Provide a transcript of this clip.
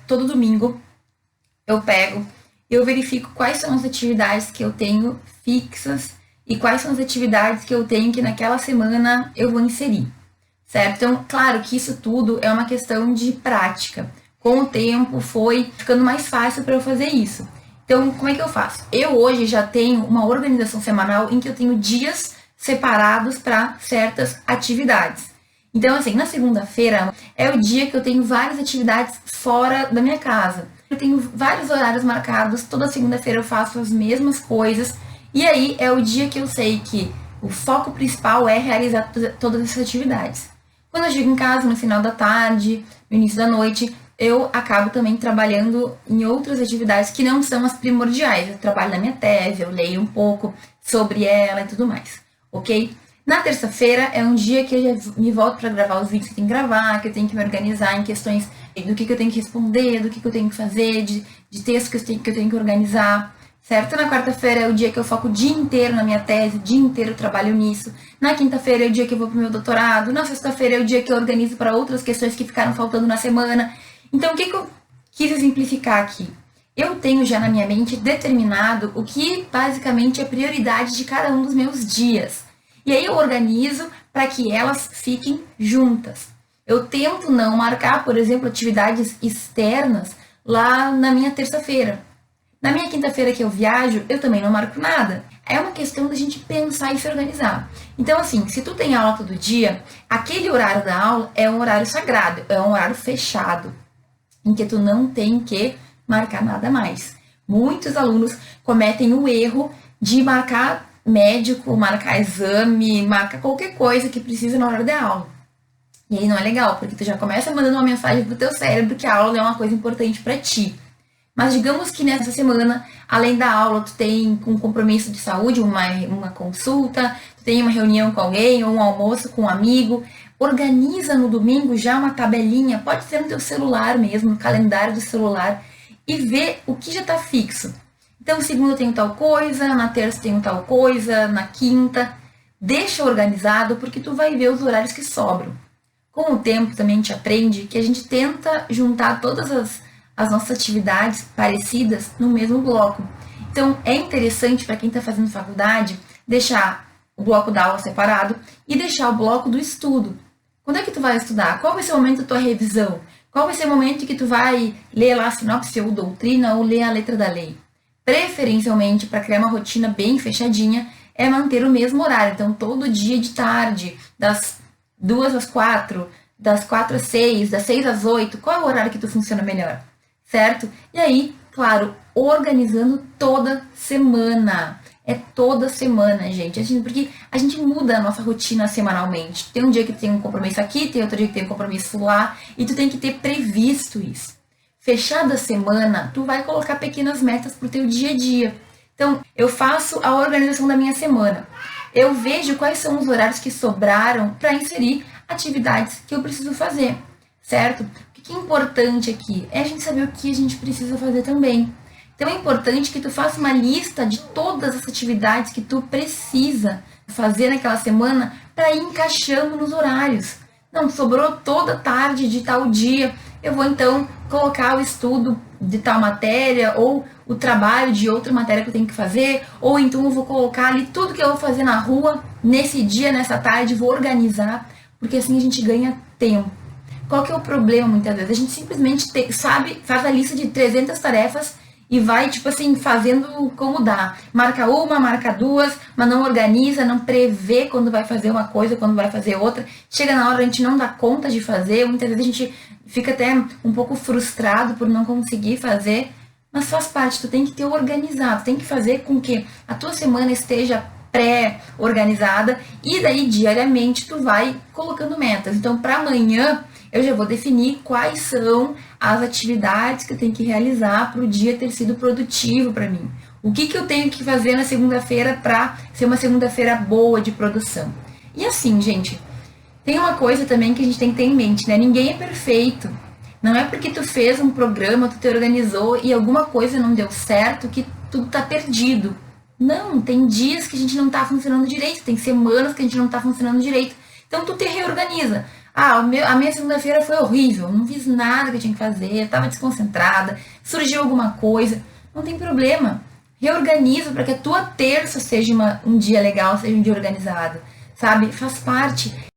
todo domingo eu pego, eu verifico quais são as atividades que eu tenho fixas e quais são as atividades que eu tenho que naquela semana eu vou inserir, certo? Então, claro que isso tudo é uma questão de prática. Com o tempo foi ficando mais fácil para eu fazer isso. Então, como é que eu faço? Eu hoje já tenho uma organização semanal em que eu tenho dias separados para certas atividades. Então, assim, na segunda-feira é o dia que eu tenho várias atividades fora da minha casa. Eu tenho vários horários marcados, toda segunda-feira eu faço as mesmas coisas, e aí é o dia que eu sei que o foco principal é realizar todas essas atividades. Quando eu chego em casa, no final da tarde, no início da noite, eu acabo também trabalhando em outras atividades que não são as primordiais. Eu trabalho na minha tese, eu leio um pouco sobre ela e tudo mais, ok? Na terça-feira é um dia que eu já me volto para gravar os vídeos que eu tenho que gravar, que eu tenho que me organizar em questões do que eu tenho que responder, do que eu tenho que fazer, de texto que eu tenho que organizar, certo? Na quarta-feira é o dia que eu foco o dia inteiro na minha tese, o dia inteiro eu trabalho nisso. Na quinta-feira é o dia que eu vou pro meu doutorado. Na sexta-feira é o dia que eu organizo para outras questões que ficaram faltando na semana. Então, o que eu quis exemplificar aqui? Eu tenho já na minha mente determinado o que basicamente é prioridade de cada um dos meus dias. E aí eu organizo para que elas fiquem juntas. Eu tento não marcar, por exemplo, atividades externas lá na minha terça-feira. Na minha quinta-feira que eu viajo, eu também não marco nada. É uma questão da gente pensar e se organizar. Então, assim, se tu tem aula todo dia, aquele horário da aula é um horário sagrado, é um horário fechado, em que tu não tem que marcar nada mais. Muitos alunos cometem o erro de marcar médico, marcar exame, marcar qualquer coisa que precisa na hora da aula. E aí não é legal, porque tu já começa mandando uma mensagem pro teu cérebro que a aula é uma coisa importante para ti. Mas digamos que nessa semana, além da aula, tu tem um compromisso de saúde, uma consulta, tu tem uma reunião com alguém, ou um almoço com um amigo. Organiza no domingo já uma tabelinha, pode ser no teu celular mesmo, no calendário do celular, e vê o que já está fixo. Então, segunda eu tenho tal coisa, na terça eu tenho tal coisa, na quinta. Deixa organizado, porque tu vai ver os horários que sobram. Com o tempo também a gente aprende que a gente tenta juntar todas as nossas atividades parecidas no mesmo bloco. Então, é interessante para quem está fazendo faculdade deixar o bloco da aula separado e deixar o bloco do estudo. Quando é que tu vai estudar? Qual vai ser o momento da tua revisão? Qual vai ser o momento que tu vai ler lá a sinopse ou doutrina ou ler a letra da lei? Preferencialmente, para criar uma rotina bem fechadinha, é manter o mesmo horário. Então, todo dia de tarde, das 2 às 4, das 4 às 6, das 6 às 8, qual é o horário que tu funciona melhor? Certo? E aí, claro, organizando toda semana. É toda semana, gente. Porque a gente muda a nossa rotina semanalmente. Tem um dia que tem um compromisso aqui, tem outro dia que tem um compromisso lá, e tu tem que ter previsto isso. Fechada a semana, tu vai colocar pequenas metas pro teu dia a dia. Então, eu faço a organização da minha semana. Eu vejo quais são os horários que sobraram para inserir atividades que eu preciso fazer, certo? O que é importante aqui é a gente saber o que a gente precisa fazer também. Então é importante que tu faça uma lista de todas as atividades que tu precisa fazer naquela semana para ir encaixando nos horários. Não, sobrou toda tarde de tal dia, eu vou então colocar o estudo de tal matéria ou o trabalho de outra matéria que eu tenho que fazer, ou então eu vou colocar ali tudo que eu vou fazer na rua nesse dia, nessa tarde, vou organizar, porque assim a gente ganha tempo. Qual que é o problema muitas vezes? A gente simplesmente faz a lista de 300 tarefas e vai, tipo assim, fazendo como dá. Marca uma, marca duas, mas não organiza, não prevê quando vai fazer uma coisa, quando vai fazer outra. Chega na hora, a gente não dá conta de fazer. Muitas vezes a gente fica até um pouco frustrado por não conseguir fazer. Mas faz parte, tu tem que ter organizado. Tem que fazer com que a tua semana esteja pré-organizada. E daí, diariamente, tu vai colocando metas. Então, para amanhã, eu já vou definir quais são as atividades que eu tenho que realizar para o dia ter sido produtivo para mim. O que eu tenho que fazer na segunda-feira para ser uma segunda-feira boa de produção. E assim, gente, tem uma coisa também que a gente tem que ter em mente, né? Ninguém é perfeito. Não é porque tu fez um programa, tu te organizou e alguma coisa não deu certo que tudo tá perdido. Não, tem dias que a gente não tá funcionando direito, tem semanas que a gente não tá funcionando direito. Então tu te reorganiza. Ah, a minha segunda-feira foi horrível, não fiz nada que eu tinha que fazer, estava desconcentrada, surgiu alguma coisa. Não tem problema. Reorganiza para que a tua terça seja um dia legal, seja um dia organizado, sabe? Faz parte.